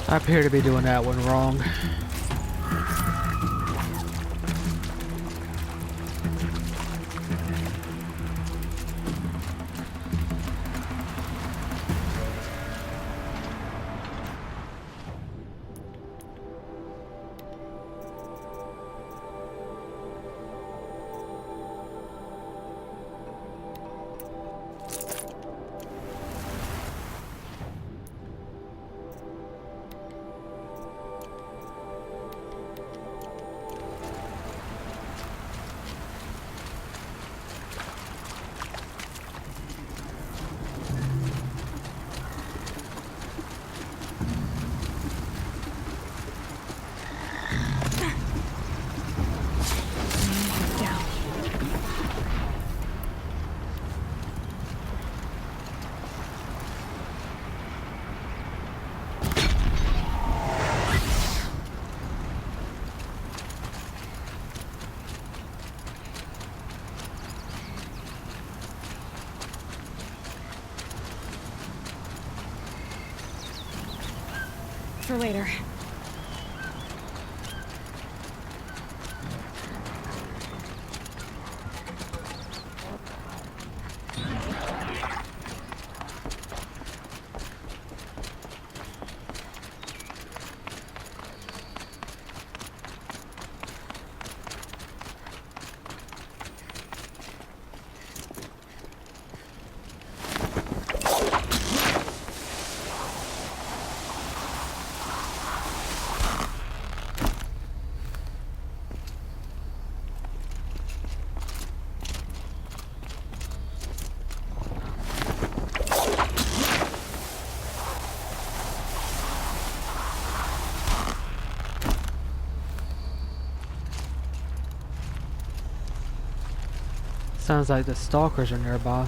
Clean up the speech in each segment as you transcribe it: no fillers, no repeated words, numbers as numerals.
I appear to be doing that one wrong. For later. Sounds like the stalkers are nearby.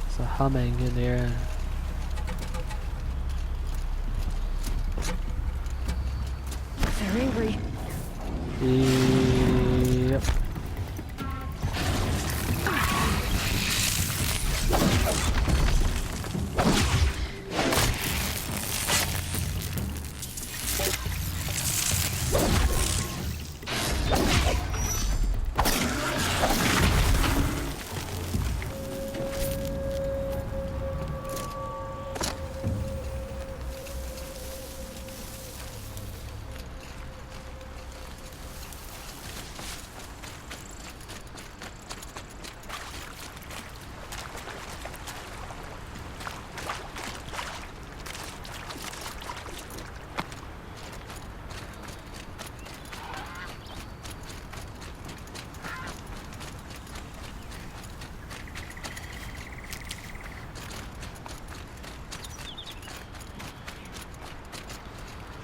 It's a humming in the air. They're angry. Yep.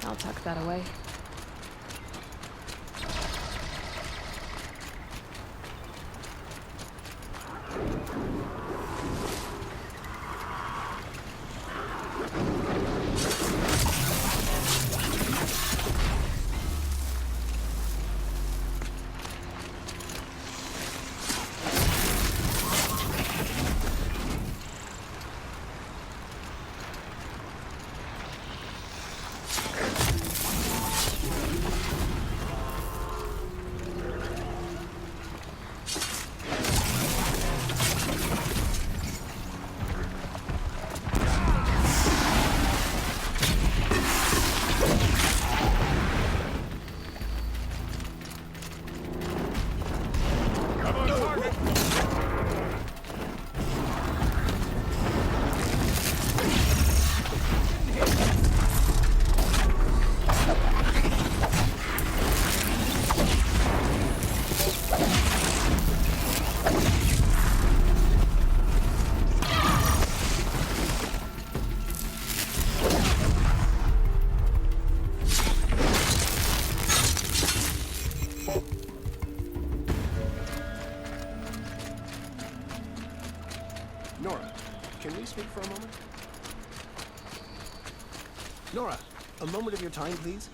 I'll tuck that away. Nora, can we speak for a moment? Nora, a moment of your time, please?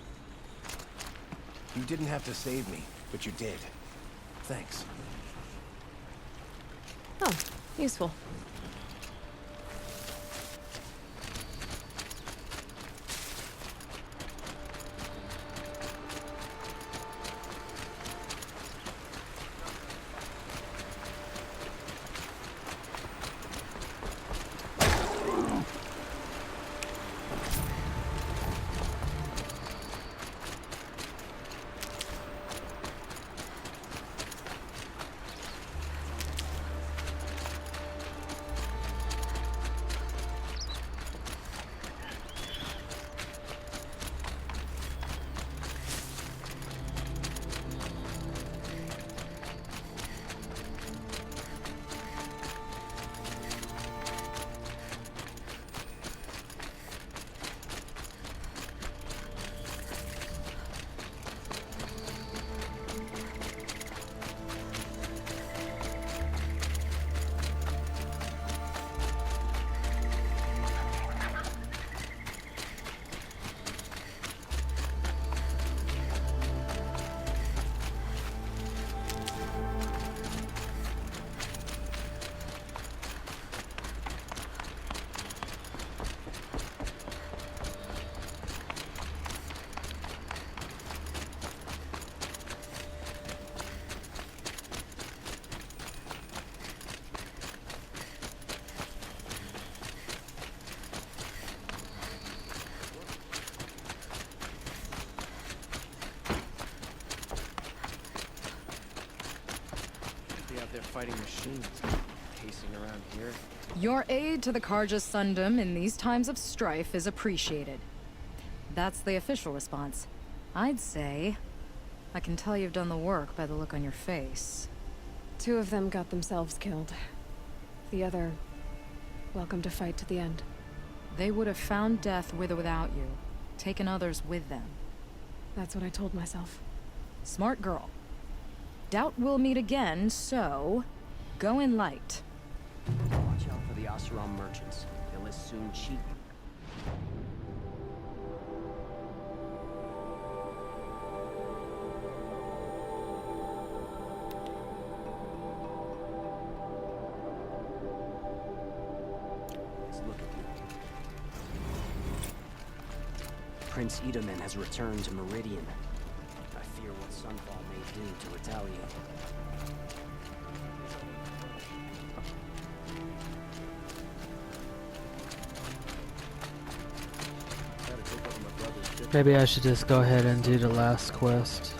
You didn't have to save me, but you did. Thanks. Oh, useful. fighting machines pacing around here. Your aid to the Karja Sundom in these times of strife is appreciated. That's the official response. I'd say... I can tell you've done the work by the look on your face. 2 of them got themselves killed. The other... welcome to fight to the end. They would have found death with or without you, taken others with them. That's what I told myself. Smart girl. Doubt we'll meet again, so... go in light. Watch out for the Oseram merchants. They'll as soon cheat you. Let's look at you. Prince Edaman has returned to Meridian. I fear what Sunfall may do to retaliate. Maybe I should just go ahead and do the last quest.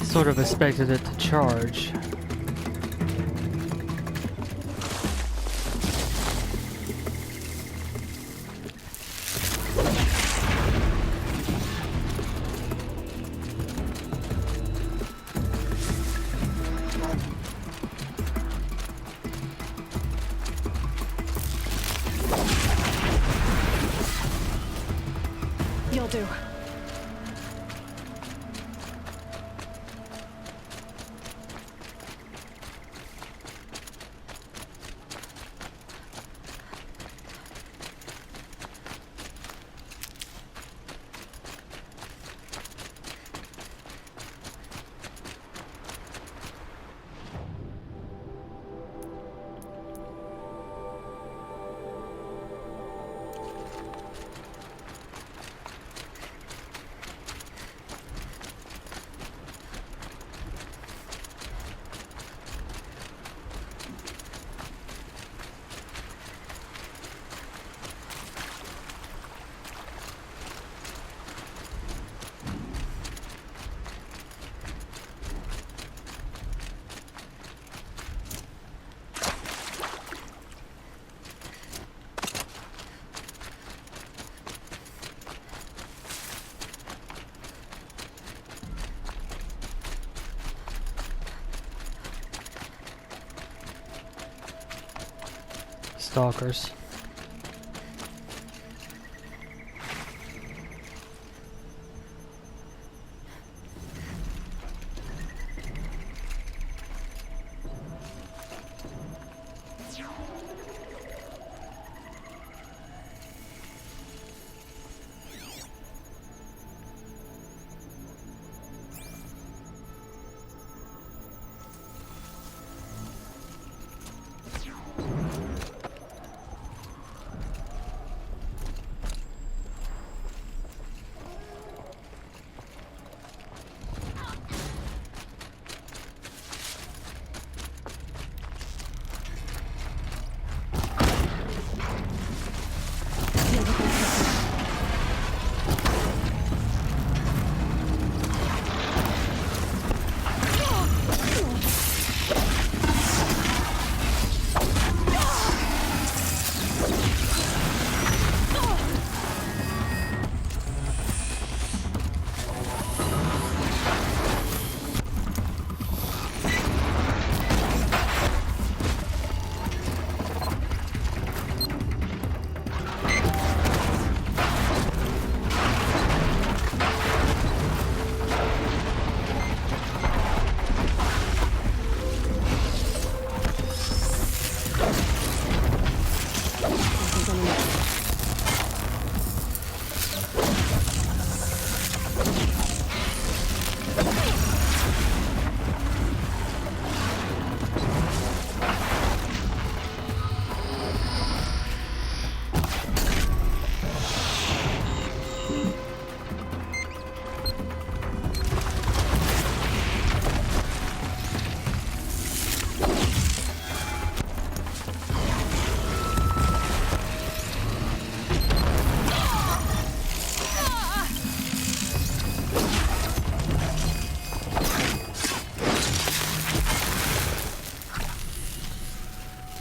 Sort of expected it to charge. You'll do. Stalkers.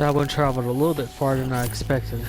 That one traveled a little bit farther than I expected.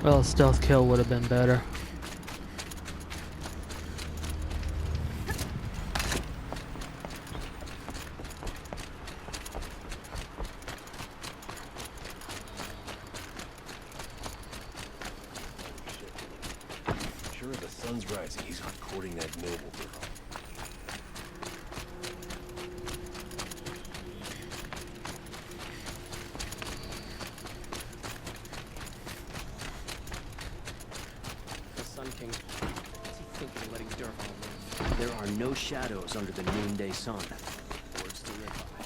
Well, a stealth kill would have been better. Sure, the sun's rising. He's courting that noble girl. The Sun King. What's he thinking of letting Durval live? There are no shadows under the noonday sun. Words to live by.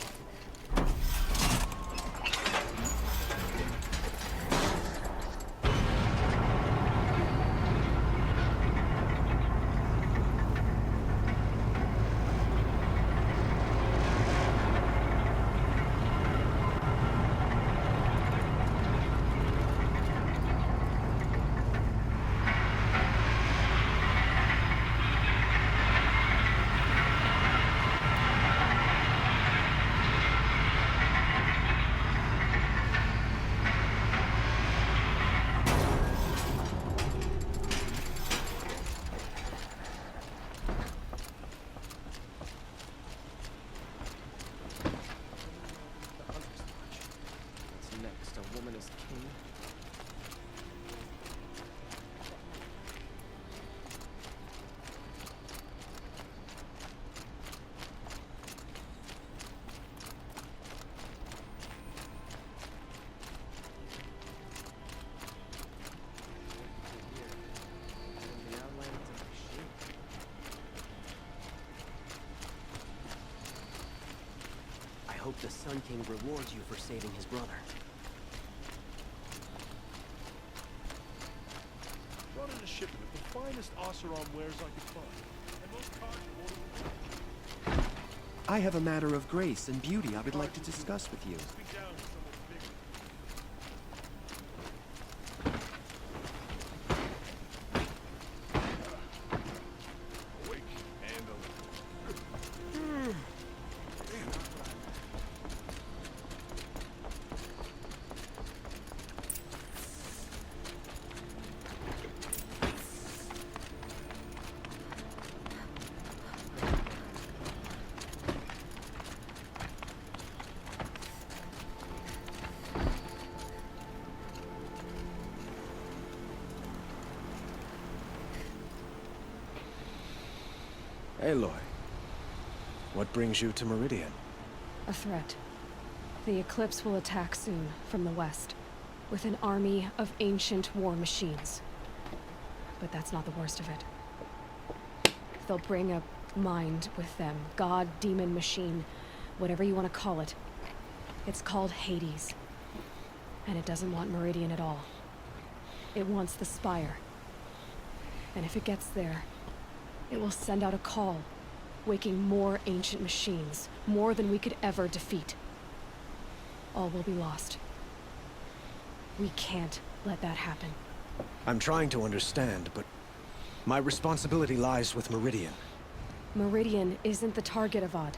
What's next? A woman as king? The outline of the machine. I hope the Sun King rewards you for saving his brother. Brought in a shipment of the finest Oseram wares I could find. And most cards are ordered. I have a matter of grace and beauty I would like to discuss with you. Speak down to someone bigger. Awake and alert. Aloy, what brings you to Meridian? A threat. The Eclipse will attack soon, from the west, with an army of ancient war machines. But that's not the worst of it. They'll bring a mind with them. God, demon, machine, whatever you want to call it. It's called Hades. And it doesn't want Meridian at all. It wants the Spire. And if it gets there, it will send out a call, waking more ancient machines, more than we could ever defeat. All will be lost. We can't let that happen. I'm trying to understand, but my responsibility lies with Meridian. Meridian isn't the target, Avad.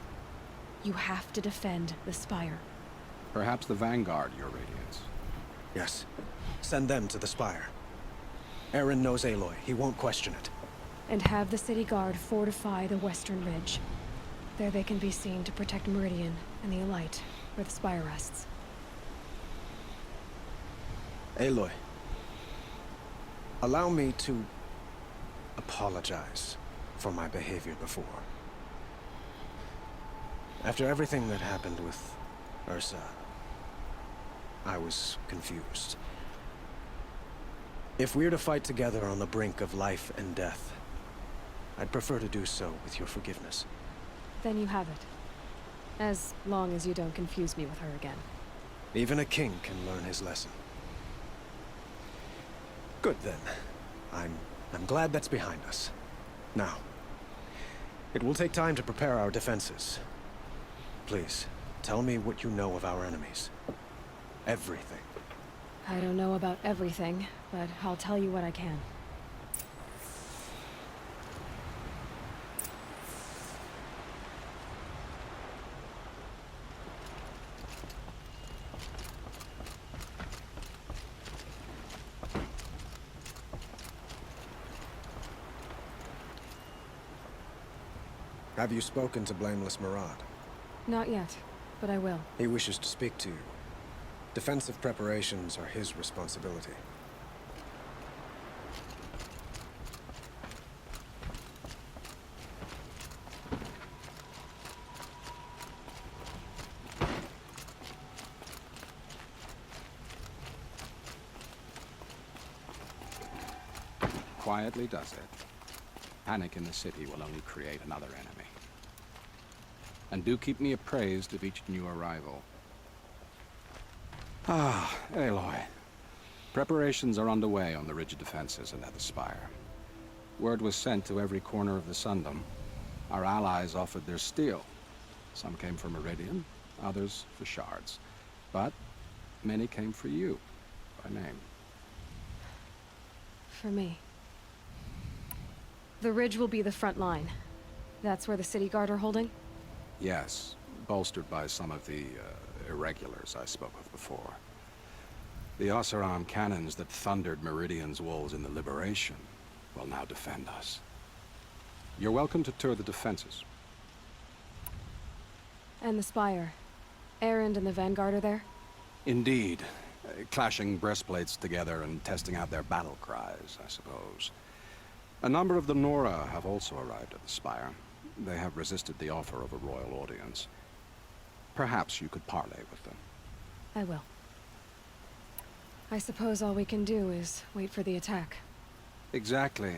You have to defend the Spire. Perhaps the Vanguard, Your Radiance. Yes. Send them to the Spire. Eren knows Aloy. He won't question it. And have the city guard fortify the western ridge. There they can be seen to protect Meridian and the Elite, where the Spire rests. Aloy, allow me to apologize for my behavior before. After everything that happened with Ursa, I was confused. If we're to fight together on the brink of life and death, I'd prefer to do so with your forgiveness. Then you have it. As long as you don't confuse me with her again. Even a king can learn his lesson. Good then. I'm glad that's behind us. Now, it will take time to prepare our defenses. Please, tell me what you know of our enemies. Everything. I don't know about everything, but I'll tell you what I can. Have you spoken to Blameless Murad? Not yet, but I will. He wishes to speak to you. Defensive preparations are his responsibility. Quietly does it. Panic in the city will only create another enemy. And do keep me appraised of each new arrival. Ah, Aloy. Preparations are underway on the rigid defenses and at the Spire. Word was sent to every corner of the Sundom. Our allies offered their steel. Some came for Meridian, others for shards. But many came for you, by name. For me. The ridge will be the front line. That's where the city guard are holding? Yes, bolstered by some of the irregulars I spoke of before. The Oseram cannons that thundered Meridian's walls in the Liberation will now defend us. You're welcome to tour the defenses. And the Spire. Erend and the Vanguard are there? Indeed. Clashing breastplates together and testing out their battle cries, I suppose. A number of the Nora have also arrived at the Spire. They have resisted the offer of a royal audience. Perhaps you could parley with them. I will. I suppose all we can do is wait for the attack. Exactly.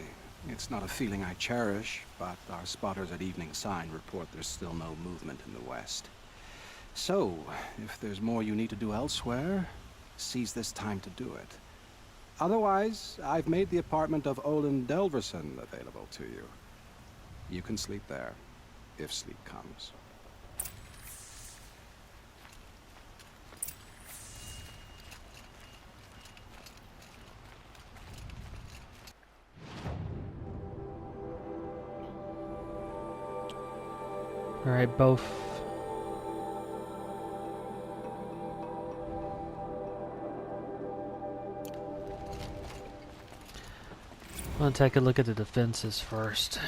It's not a feeling I cherish, but our spotters at Evening Sign report there's still no movement in the west. So, if there's more you need to do elsewhere, seize this time to do it. Otherwise, I've made the apartment of Olin Delverson available to you. You can sleep there, if sleep comes. Alright, both. I'm gonna take a look at the defenses first.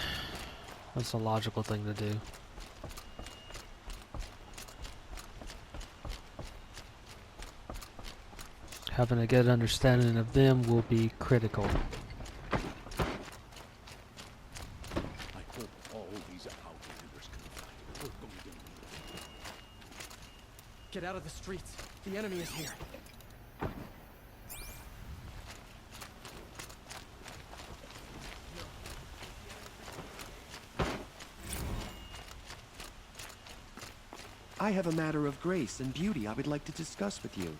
That's a logical thing to do. Having a good understanding of them will be critical. I hope all these outlanders can find it. We're going to need it. Get out of the streets. The enemy is here. I have a matter of grace and beauty I would like to discuss with you.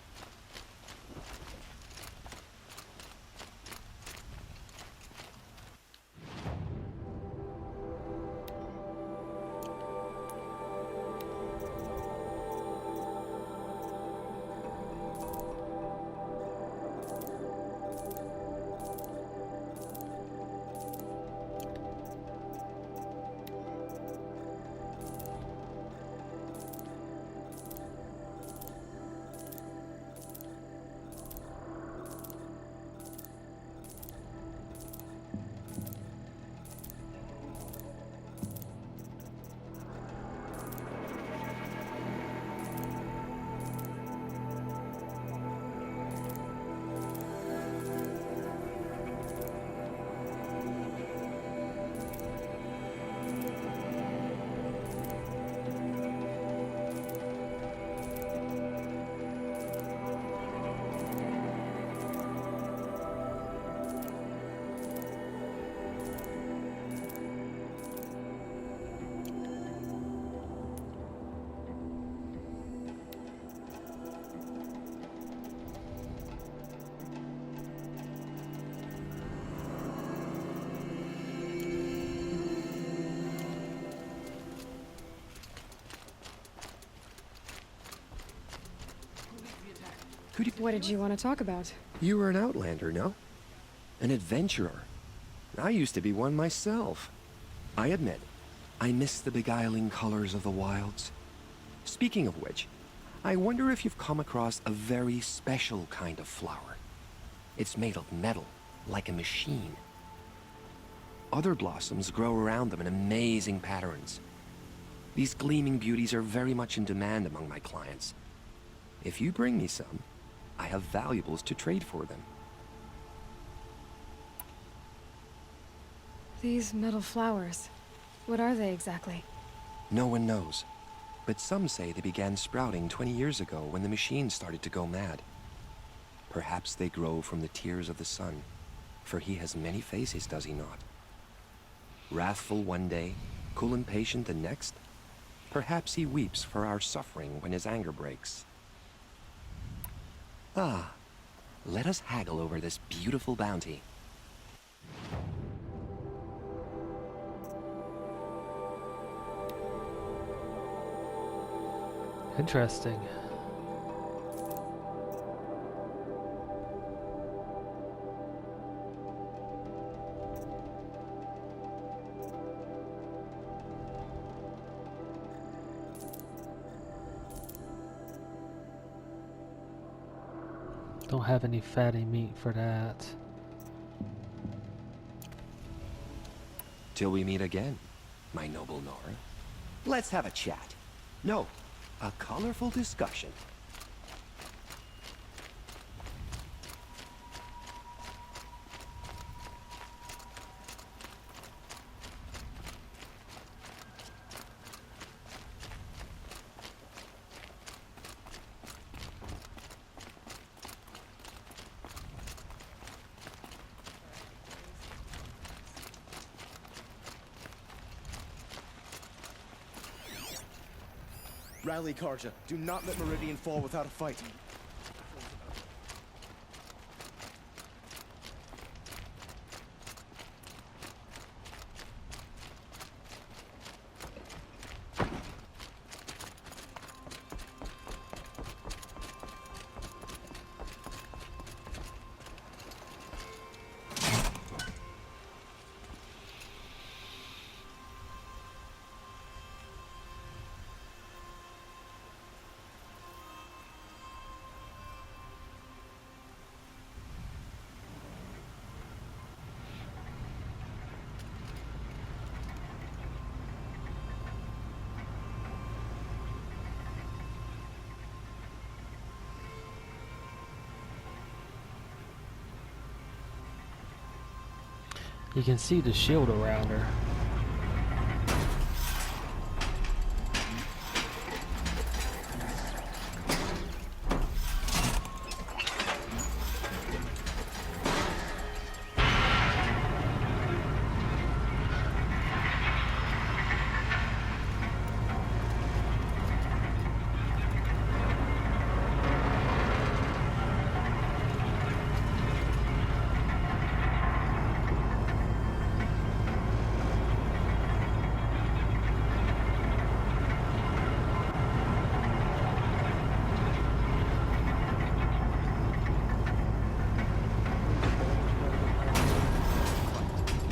Could you... What did you want to talk about? You were an outlander, no? An adventurer. I used to be one myself. I admit, I miss the beguiling colors of the wilds. Speaking of which, I wonder if you've come across a very special kind of flower. It's made of metal, like a machine. Other blossoms grow around them in amazing patterns. These gleaming beauties are very much in demand among my clients. If you bring me some, I have valuables to trade for them. These metal flowers. What are they exactly? No one knows, but some say they began sprouting 20 years ago when the machine started to go mad. Perhaps they grow from the tears of the sun, for he has many faces, does he not? Wrathful one day, cool and patient the next. Perhaps he weeps for our suffering when his anger breaks. Ah, let us haggle over this beautiful bounty. Interesting. Don't have any fatty meat for that. Till we meet again, my noble Nora. Let's have a chat. No, a colorful discussion. Rally, Karja. Do not let Meridian fall without a fight. You can see the shield around her.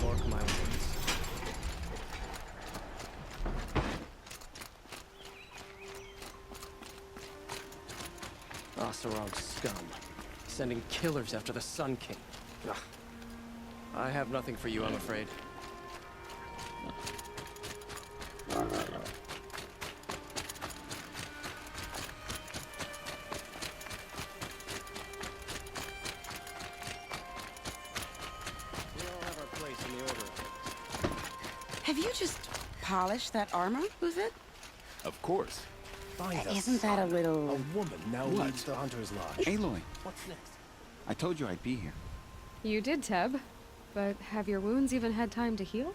Mark my words. Oseram scum. Sending killers after the Sun King. Ugh. I have nothing for you, I'm afraid. We all have our place in the order of things. Have you just polished that armor, Uzit? Of course. Find us. Isn't that a A little... woman now What? leads the Hunter's Lodge. Aloy, What's next? I told you I'd be here. You did, Teb. But have your wounds even had time to heal?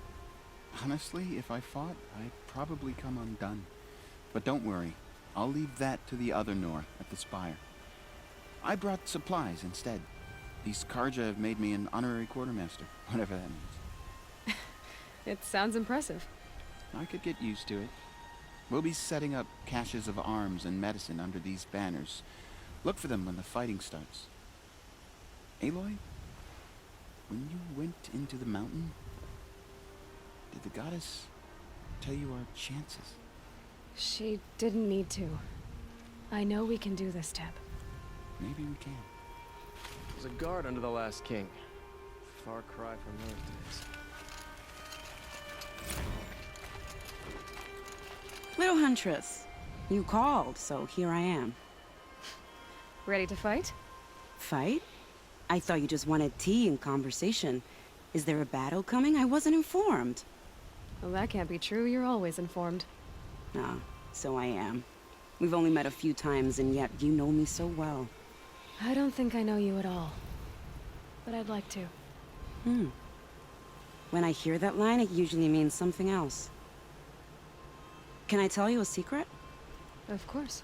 Honestly, if I fought, I'd probably come undone. But don't worry, I'll leave that to the other Nor at the Spire. I brought supplies instead. These Karja have made me an honorary quartermaster, whatever that means. It sounds impressive. I could get used to it. We'll be setting up caches of arms and medicine under these banners. Look for them when the fighting starts. Aloy, when you went into the mountain, did the goddess tell you our chances? She didn't need to. I know we can do this, Teb. Maybe we can. There's a guard under the last king. Far cry from those days. Little Huntress, you called, so here I am. Ready to fight? Fight? I thought you just wanted tea and conversation. Is there a battle coming? I wasn't informed. Well, that can't be true. You're always informed. Ah, so I am. We've only met a few times, and yet you know me so well. I don't think I know you at all. But I'd like to. When I hear that line, it usually means something else. Can I tell you a secret? Of course.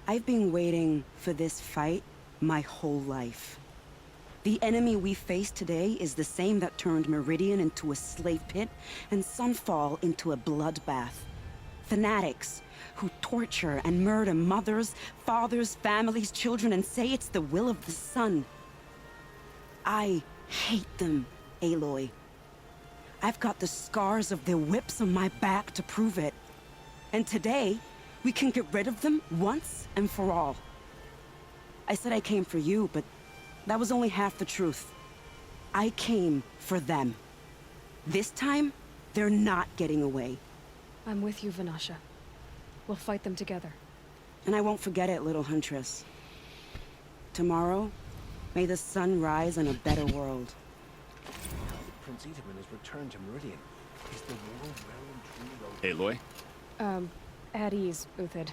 I've been waiting for this fight my whole life. The enemy we face today is the same that turned Meridian into a slave pit and Sunfall into a bloodbath. Fanatics who torture and murder mothers, fathers, families, children, and say it's the will of the sun. I hate them, Aloy. I've got the scars of their whips on my back to prove it. And today, we can get rid of them once and for all. I said I came for you, but that was only half the truth. I came for them. This time, they're not getting away. I'm with you, Vanasha. We'll fight them together. And I won't forget it, little Huntress. Tomorrow, may the sun rise on a better world. Now that Prince Itamen has returned to Meridian, is the war realm truly Aloy? At ease, Uthid.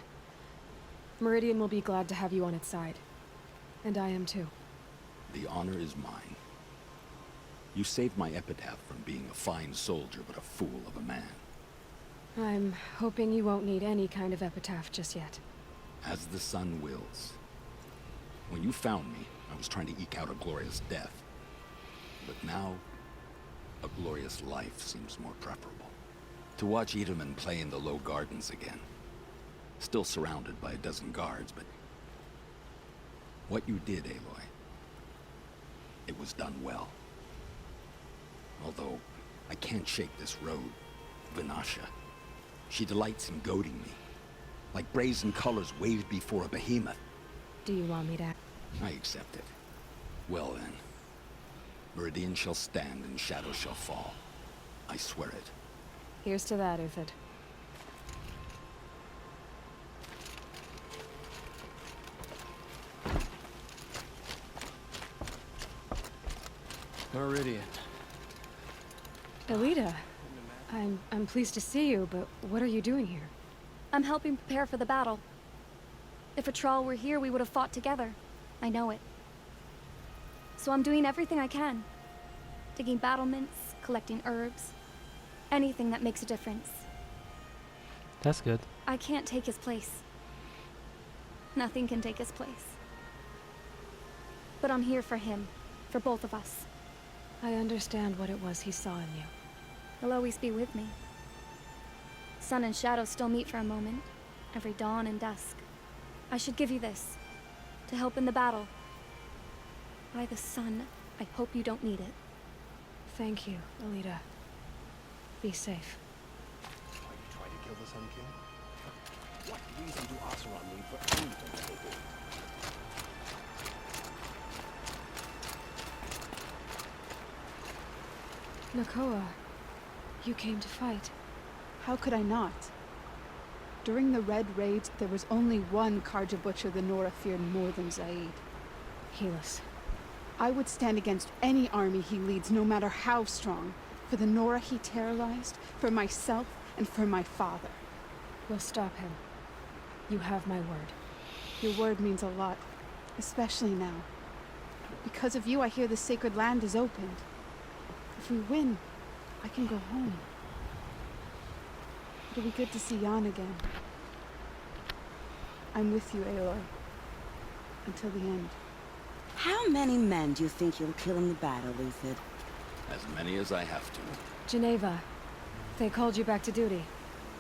Meridian will be glad to have you on its side. And I am too. The honor is mine. You saved my epitaph from being a fine soldier, but a fool of a man. I'm hoping you won't need any kind of epitaph just yet. As the sun wills. When you found me, I was trying to eke out a glorious death. But now, a glorious life seems more preferable. To watch Itamen play in the low gardens again. Still surrounded by a dozen guards, but... what you did, Aloy, it was done well. Although, I can't shake this road, Vanasha. She delights in goading me. Like brazen colors waved before a behemoth. Do you want me to? I accept it. Well then. Meridian shall stand and shadow shall fall. I swear it. Here's to that, Uthid. Meridian. Elita, I'm pleased to see you, but what are you doing here? I'm helping prepare for the battle. If Atral were here, we would have fought together. I know it. So I'm doing everything I can. Digging battlements, collecting herbs. Anything that makes a difference. That's good. I can't take his place. Nothing can take his place. But I'm here for him. For both of us. I understand what it was he saw in you. He'll always be with me. Sun and shadow still meet for a moment. Every dawn and dusk. I should give you this. To help in the battle. By the sun, I hope you don't need it. Thank you, Elita. Be safe. Why you try to kill the Sun King? What reason do Oseram need for anything that they do? Nakoa, you came to fight. How could I not? During the Red Raids, there was only one Karja Butcher the Nora feared more than Zaid. Helis. I would stand against any army he leads, no matter how strong. For the Nora he terrorized, for myself, and for my father. We'll stop him. You have my word. Your word means a lot, especially now. Because of you, I hear the sacred land is opened. If we win, I can go home. It'll be good to see Jan again. I'm with you, Aloy. Until the end. How many men do you think you'll kill in the battle, Uthid? As many as I have to. Geneva, they called you back to duty.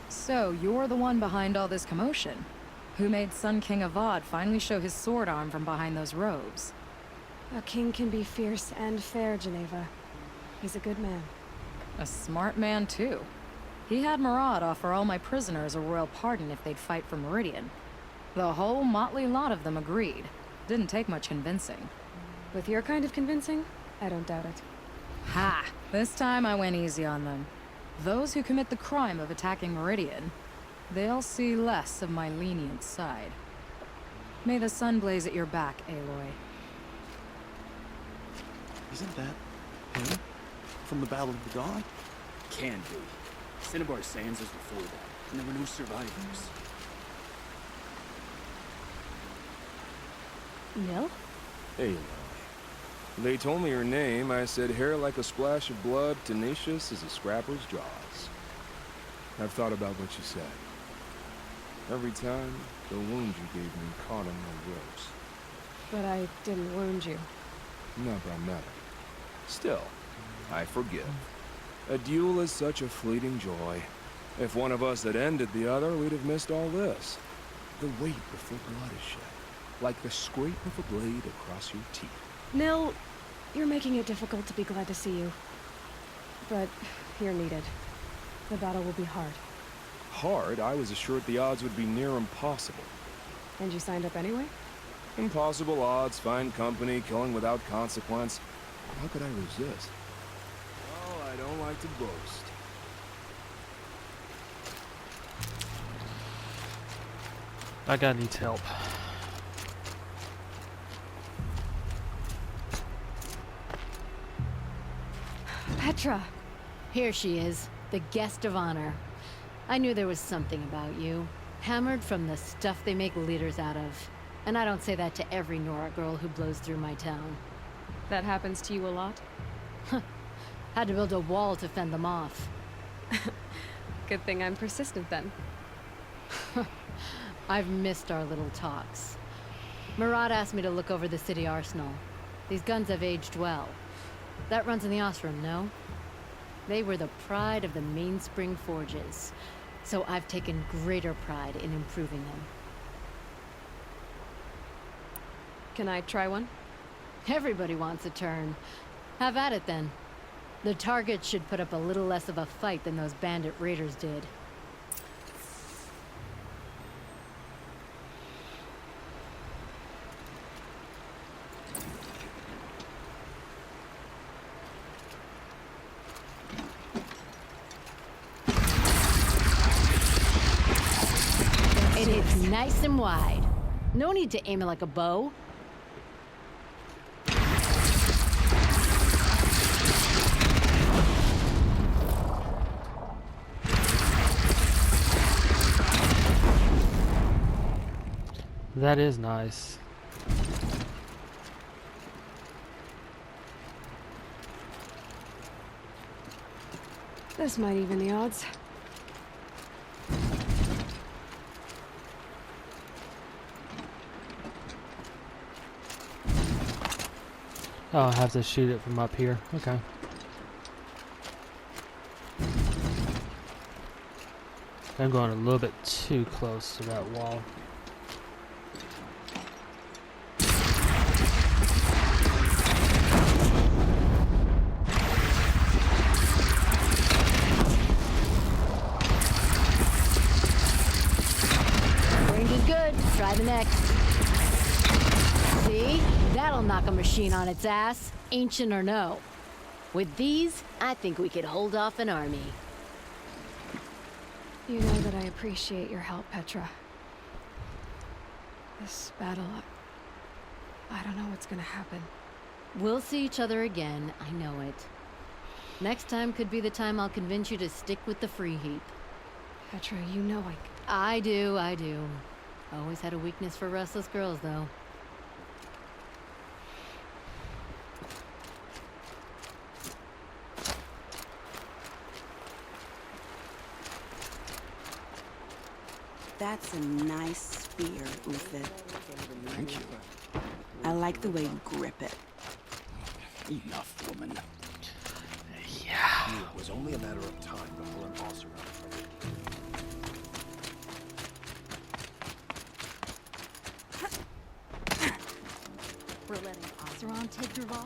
So, you're the one behind all this commotion. Who made Sun King Avad finally show his sword arm from behind those robes? A king can be fierce and fair, Geneva. He's a good man. A smart man, too. He had Murad offer all my prisoners a royal pardon if they'd fight for Meridian. The whole motley lot of them agreed. Didn't take much convincing. With your kind of convincing, I don't doubt it. Ha! This time I went easy on them. Those who commit the crime of attacking Meridian, they'll see less of my lenient side. May the sun blaze at your back, Aloy. Isn't that him? From the Battle of the Dawn? Can be. Cinnabar Sands was before that, and there were no survivors. Nil? Aloy. They told me her name. I said hair like a splash of blood, tenacious as a scrapper's jaws. I've thought about what you said. Every time, the wound you gave me caught on my ribs. But I didn't wound you. Not that matter. Still, I forgive. A duel is such a fleeting joy. If one of us had ended the other, we'd have missed all this. The weight before blood is shed, like the scrape of a blade across your teeth. Nil, you're making it difficult to be glad to see you. But you're needed. The battle will be hard. Hard? I was assured the odds would be near impossible. And you signed up anyway? Impossible odds, fine company, killing without consequence. How could I resist? Well, I don't like to boast. That guy needs help. Petra! Here she is, the guest of honor. I knew there was something about you. Hammered from the stuff they make leaders out of. And I don't say that to every Nora girl who blows through my town. That happens to you a lot? Had to build a wall to fend them off. Good thing I'm persistent then. I've missed our little talks. Murad asked me to look over the city arsenal. These guns have aged well. That runs in the Osram, no? They were the pride of the Mainspring Forges, so I've taken greater pride in improving them. Can I try one? Everybody wants a turn. Have at it then. The target should put up a little less of a fight than those bandit raiders did. It hits nice and wide. No need to aim it like a bow. That is nice. This might even the odds. Oh, I have to shoot it from up here. Okay. I'm going a little bit too close to that wall. Range is good. Try the next. See? That'll knock a machine on its ass, ancient or no. With these, I think we could hold off an army. You know that I appreciate your help, Petra. This battle, I don't know what's gonna happen. We'll see each other again, I know it. Next time could be the time I'll convince you to stick with the free heap. Petra, you know I do. Always had a weakness for restless girls, though. That's a nice spear, Uther. Thank you. I like the way you grip it. Enough, woman. Yeah. It was only a matter of time before an Oseram for letting Oseron take Dervahl?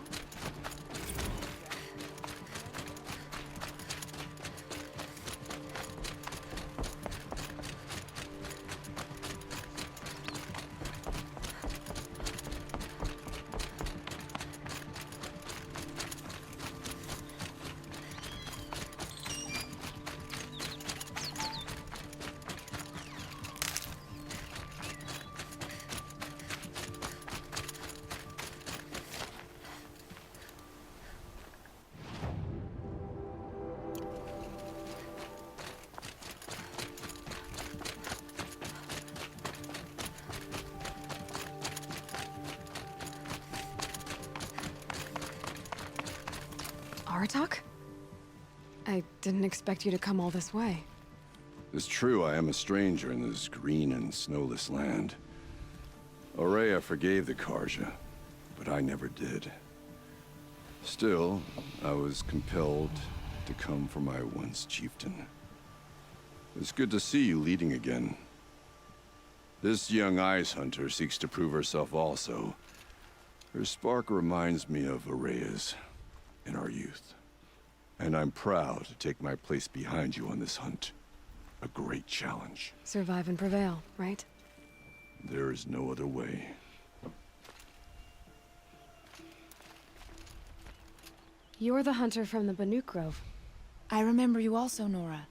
Aratak? I didn't expect you to come all this way. It's true I am a stranger in this green and snowless land. Aurea forgave the Karja, but I never did. Still, I was compelled to come for my once chieftain. It's good to see you leading again. This young ice hunter seeks to prove herself also. Her spark reminds me of Aurea's in our youth. And I'm proud to take my place behind you on this hunt. A great challenge. Survive and prevail, right? There is no other way. You're the hunter from the Banuk Grove. I remember you also, Nora.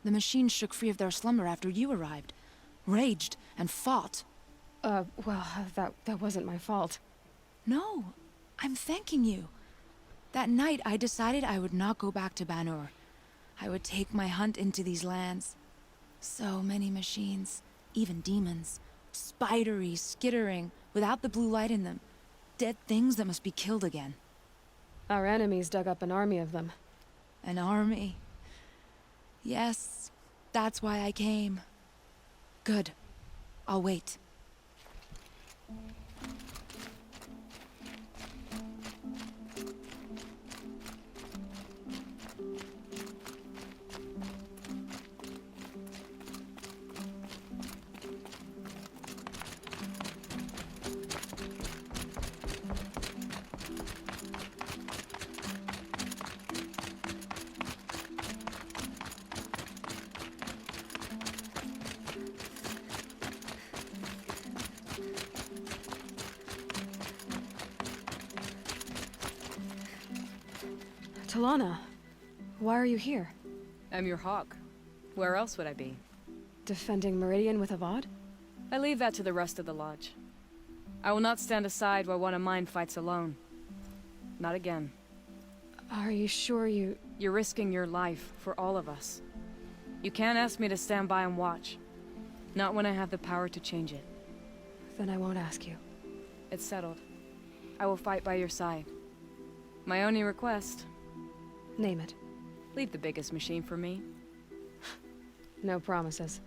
The machines shook free of their slumber after you arrived. Raged and fought. Well, that wasn't my fault. No, I'm thanking you. That night, I decided I would not go back to Banur. I would take my hunt into these lands. So many machines, even demons. Spidery, skittering, without the blue light in them. Dead things that must be killed again. Our enemies dug up an army of them. An army? Yes, that's why I came. Good. I'll wait. Talana, why are you here? I'm your hawk. Where else would I be? Defending Meridian with Avad? I leave that to the rest of the Lodge. I will not stand aside while one of mine fights alone. Not again. Are you sure you... You're risking your life for all of us. You can't ask me to stand by and watch. Not when I have the power to change it. Then I won't ask you. It's settled. I will fight by your side. My only request... Name it. Leave the biggest machine for me. No promises.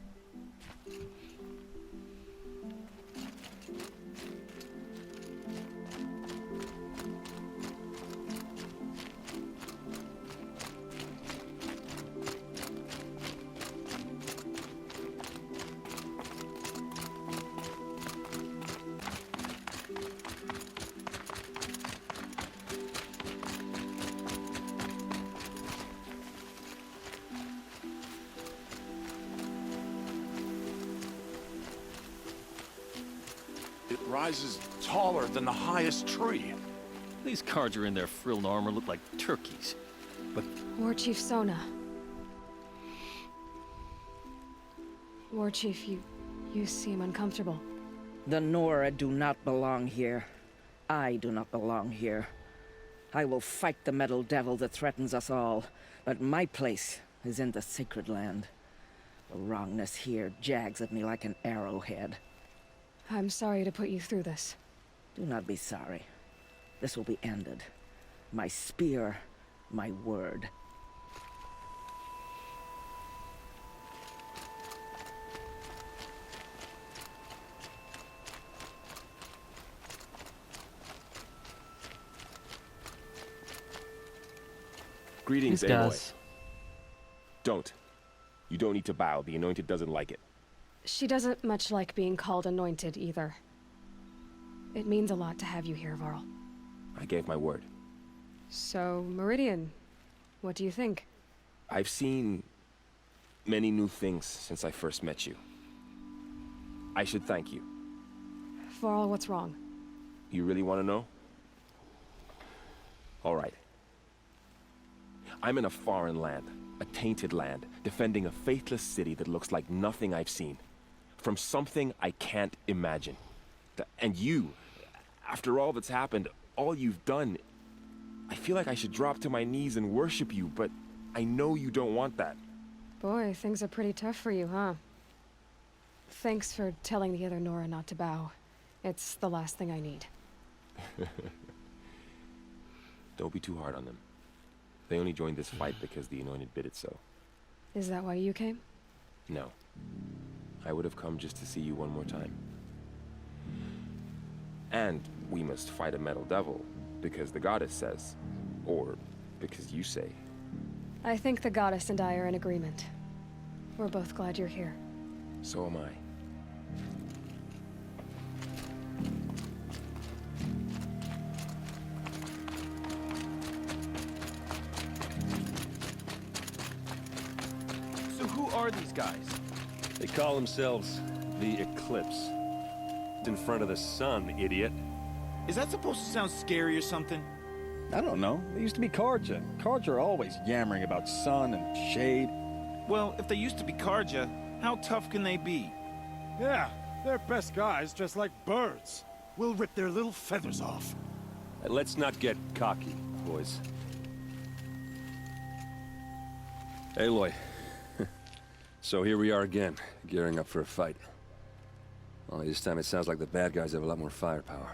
It rises taller than the highest tree. These cards are in their frilled armor look like turkeys. But War Chief Sona. War Chief, you seem uncomfortable. The Nora do not belong here. I do not belong here. I will fight the metal devil that threatens us all, but my place is in the sacred land. The wrongness here jags at me like an arrowhead. I'm sorry to put you through this. Do not be sorry. This will be ended. My spear, my word. Greetings, These Aloy. guys. Don't. You don't need to bow. The Anointed doesn't like it. She doesn't much like being called anointed either. It means a lot to have you here, Varl. I gave my word. So, Meridian, what do you think? I've seen many new things since I first met you. I should thank you. Varl, what's wrong? You really want to know? All right. I'm in a foreign land, a tainted land, defending a faithless city that looks like nothing I've seen. From something I can't imagine. And you, after all that's happened, all you've done, I feel like I should drop to my knees and worship you, but I know you don't want that. Boy, things are pretty tough for you, huh? Thanks for telling the other Nora not to bow. It's the last thing I need. Don't be too hard on them. They only joined this fight because the Anointed bid it so. Is that why you came? No. I would have come just to see you one more time. And we must fight a metal devil, because the goddess says. Or because you say. I think the goddess and I are in agreement. We're both glad you're here. So am I. So who are these guys? They call themselves the Eclipse. In front of the sun, idiot. Is that supposed to sound scary or something? I don't know. They used to be Karja. Karja are always yammering about sun and shade. Well, if they used to be Karja, how tough can they be? Yeah, they're best guys dressed like birds. We'll rip their little feathers off. Let's not get cocky, boys. Aloy. So here we are again, gearing up for a fight. Only this time it sounds like the bad guys have a lot more firepower.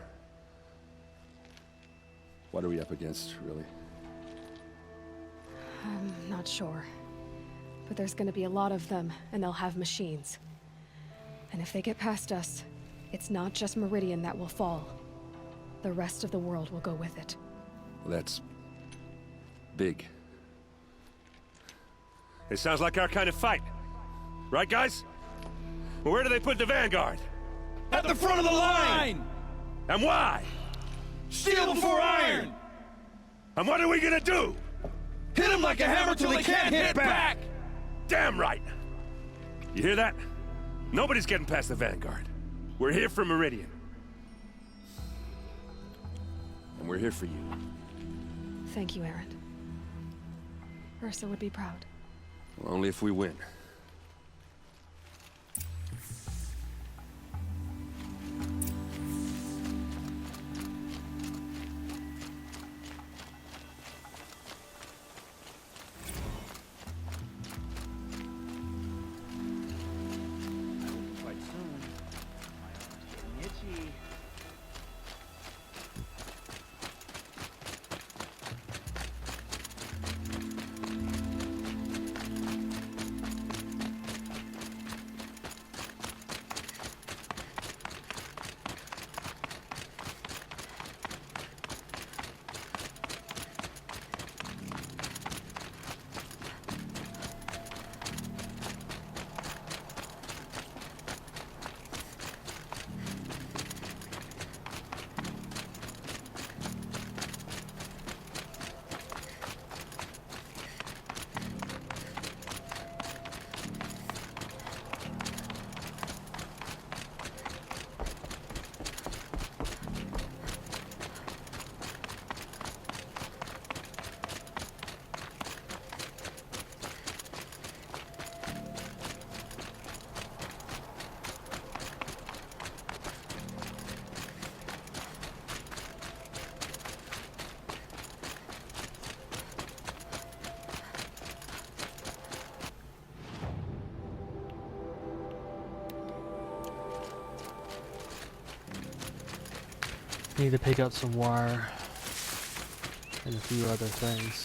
What are we up against, really? I'm not sure. But there's gonna be a lot of them, and they'll have machines. And if they get past us, it's not just Meridian that will fall. The rest of the world will go with it. That's big. It sounds like our kind of fight. Right, guys? Well, where do they put the Vanguard? At the front of the line! And why? Steel before iron! And what are we gonna do? Hit them like a hammer till they can't hit back! Damn right! You hear that? Nobody's getting past the Vanguard. We're here for Meridian. And we're here for you. Thank you, Erend. Ursa would be proud. Well, only if we win. Need to pick up some wire and a few other things.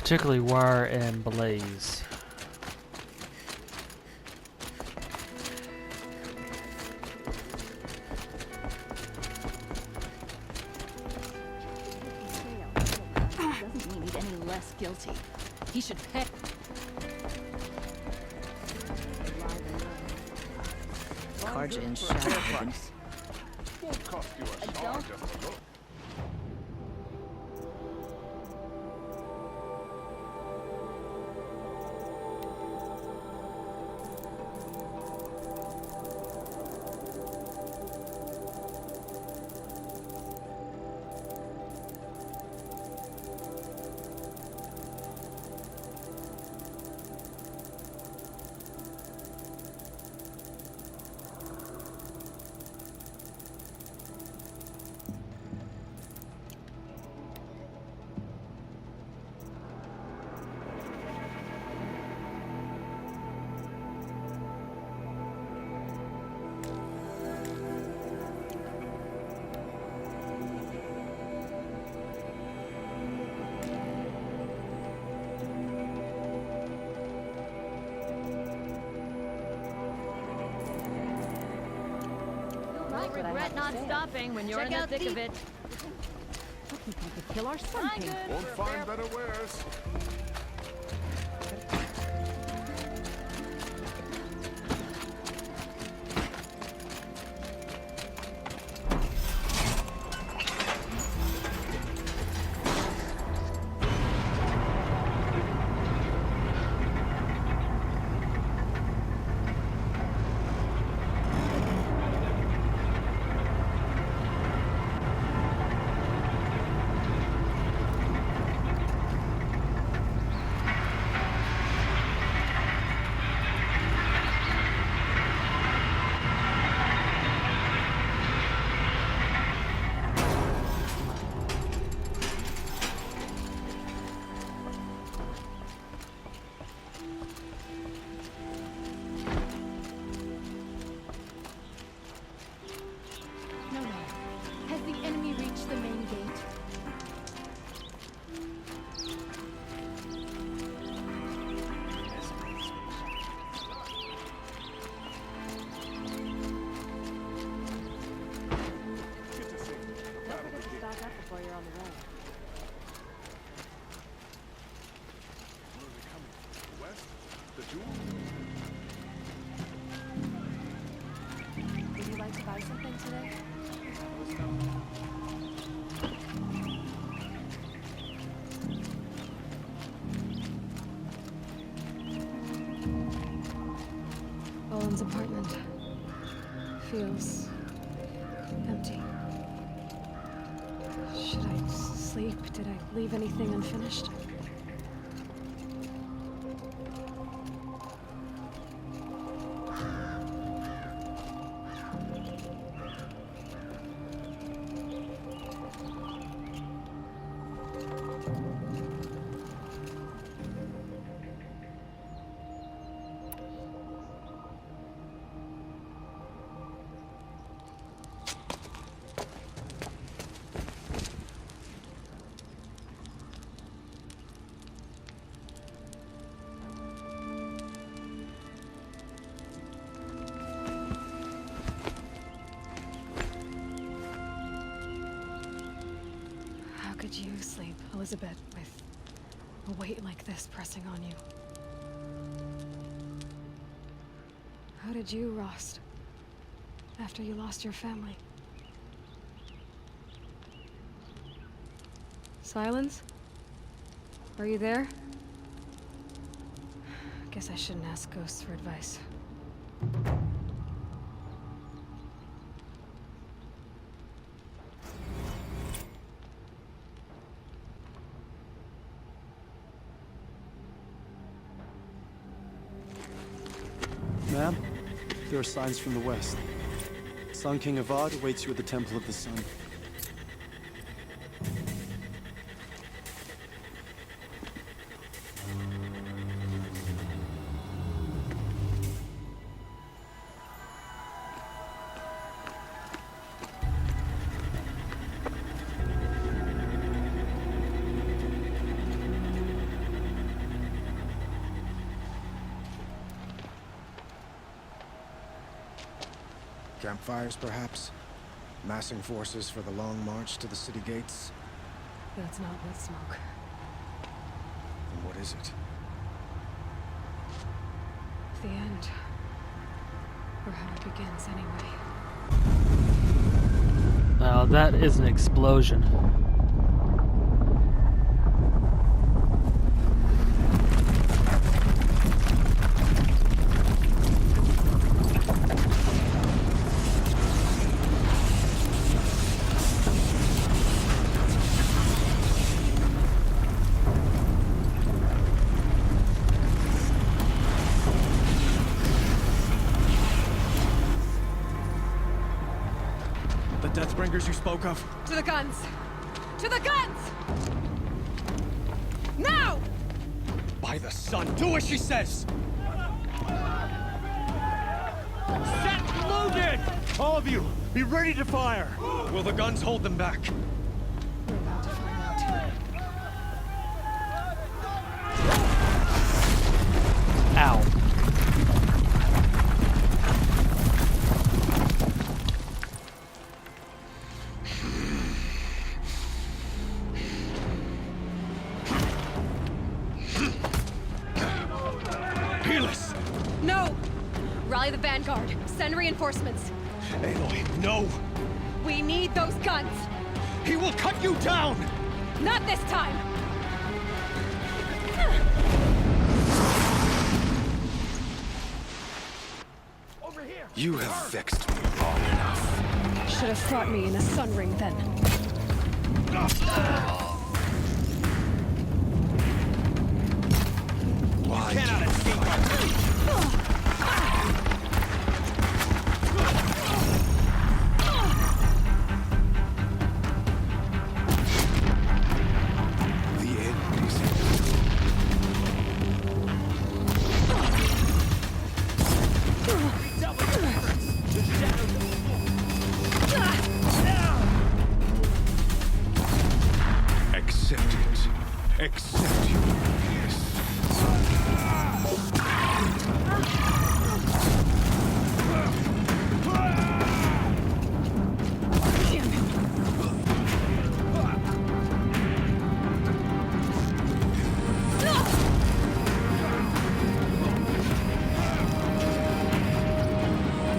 particularly Wire and Blaze. Doesn't mean he's any less guilty. He should pay. Carja in shadow. Won't cost you a star just to look. Regret not stopping when you're in the thick of it. I think I could kill our sun king. Won't find better wares. No. Has the enemy reached the main gate? Don't forget to stock up before you're on the road. Where are they coming from? The west? The jewel? Would you like to buy something today? Owen's apartment feels empty. Should I sleep? Did I leave anything unfinished? How could you sleep, Elizabeth, with a weight like this pressing on you? How did you, Rost, after you lost your family? Silence? Are you there? Guess I shouldn't ask ghosts for advice. Ma'am, there are signs from the west. Sun King Avad awaits you at the Temple of the Sun. Campfires, perhaps? Massing forces for the long march to the city gates? That's not with smoke. Then what is it? The end. Or how it begins, anyway. Now that is an explosion. The Deathbringers you spoke of? To the guns! To the guns! Now! By the sun, do as she says! Set loaded! All of you, be ready to fire! Will the guns hold them back? We're about to find out. Ow. Helis! No! Rally the Vanguard. Send reinforcements. Aloy, no! We need those guns! He will cut you down! Not this time! Over here! You have vexed me long enough. Should have fought me in a sun ring then. Why? You cannot escape our The end is Accept it. Accept your weakness.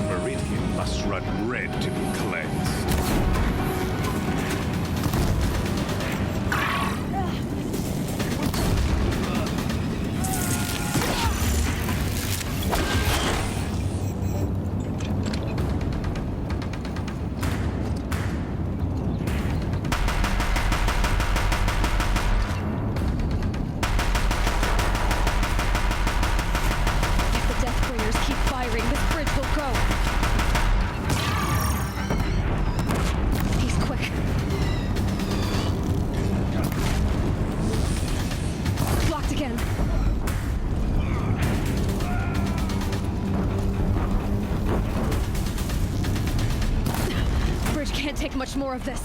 Meridian must run red to be cleansed. If the Deathbringers keep firing, this bridge will go. He's quick. Blocked again. Bridge can't take much more of this.